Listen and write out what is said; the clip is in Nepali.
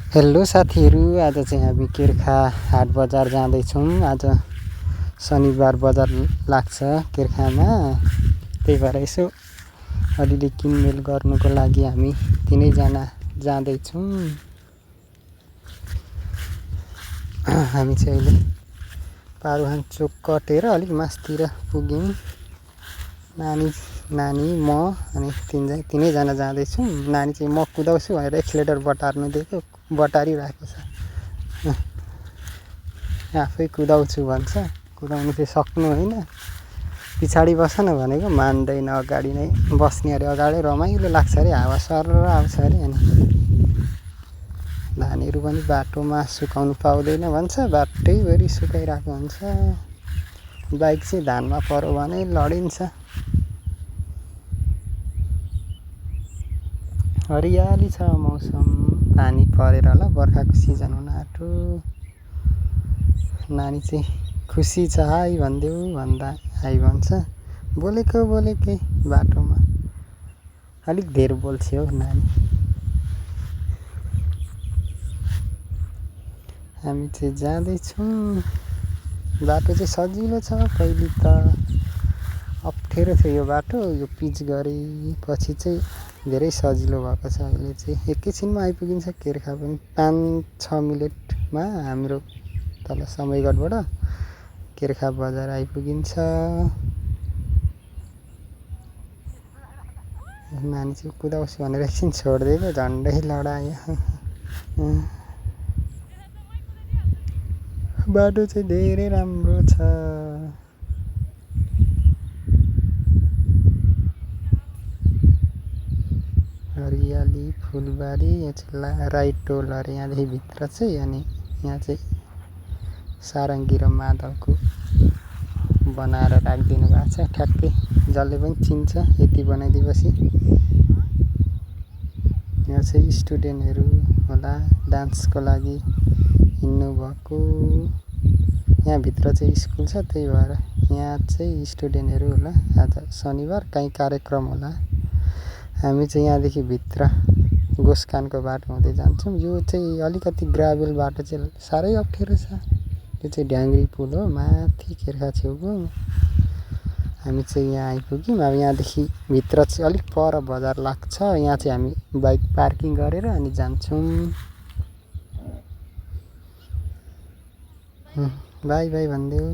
हेलो साथीहरू, आज चाहिँ हामी किर्खा हाट बजार जाँदैछौँ। आज शनिबार बजार लाग्छ किर्खामा, त्यही भएर यसो अलिअलि किनमेल गर्नुको लागि हामी तिनैजना जाँदैछौँ। हामी चाहिँ अहिले पारुहाङ चोक कटेर अलिक मासतिर पुग्यौँ। नानी म अनि तिनैजना जाँदैछौँ। नानी चाहिँ म कुदाउँछु भनेर एक्सिलेटर बटार्नु दिएको, बटारिरहेको छ। आफै कुदाउँछु भन्छ, कुदाउनु चाहिँ सक्नु होइन। पछाडि बस न भनेको मान्दैन, अगाडि नै बस्ने अरे। अगाडि रमाइलो लाग्छ अरे, हावा सरर आउँछ अरे। अनि धानहरू पनि बाटोमा सुकाउनु पाउँदैन भन्छ, बाटैभरि सुकाइरहेको हुन्छ। बाइक चाहिँ धानमा पऱ्यो भने लडिन्छ। हरियाली छ मौसम, पानी परेर होला, बर्खाको सिजन हुन आँट्यो। नानी चाहिँ खुसी छ, हाई भनिदेऊ भन्दा हाई भन्छ। बोलेकै बाटोमा अलिक धेर बोल्छ हौ नानी। हामी चाहिँ जाँदैछौँ। बाटो चाहिँ सजिलो छ, पहिले त अप्ठ्यारो थियो यो बाटो। यो पिच गरेपछि चाहिँ धेरै सजिलो भएको छ। अहिले चाहिँ एकैछिनमा आइपुगिन्छ किर्खा पनि। 5-6 मिनेटमा हाम्रो तल समयगढबाट किर्खा बजार आइपुगिन्छ। नानी चाहिँ कुदाउँछु भनेर एकछिन छोडिदिएको, झन्डै लडायो। बाटो चाहिँ धेरै राम्रो छ। हरियाली, फुलबारी। यहाँ चाहिँ राई टोल अरे यहाँदेखि भित्र चाहिँ। अनि यहाँ चाहिँ सारङ्गी र मादलको बनाएर राखिदिनु भएको छ। ठ्याक्कै जसले पनि चिन्छ यति बनाइदिएपछि। यहाँ चाहिँ स्टुडेन्टहरू होला, डान्सको लागि हिँड्नुभएको। यहाँभित्र चाहिँ स्कुल छ, त्यही भएर यहाँ चाहिँ स्टुडेन्टहरू होला। आज शनिबार कहीँ कार्यक्रम होला। हामी चाहिँ यहाँदेखि भित्र गोसखानको बाटो हुँदै जान्छौँ। यो चाहिँ अलिकति ग्राभेल बाटो चाहिँ साह्रै अप्ठ्यारो छ। यो चाहिँ ढ्याङ्ग्री पुल हो, माथि किर्खा छेउको। हामी चाहिँ यहाँ आइपुग्यौँ। अब यहाँदेखि भित्र चाहिँ अलिक पर बजार लाग्छ। यहाँ चाहिँ हामी बाइक पार्किङ गरेर अनि जान्छौँ। बाई बाई भनिदेऊ।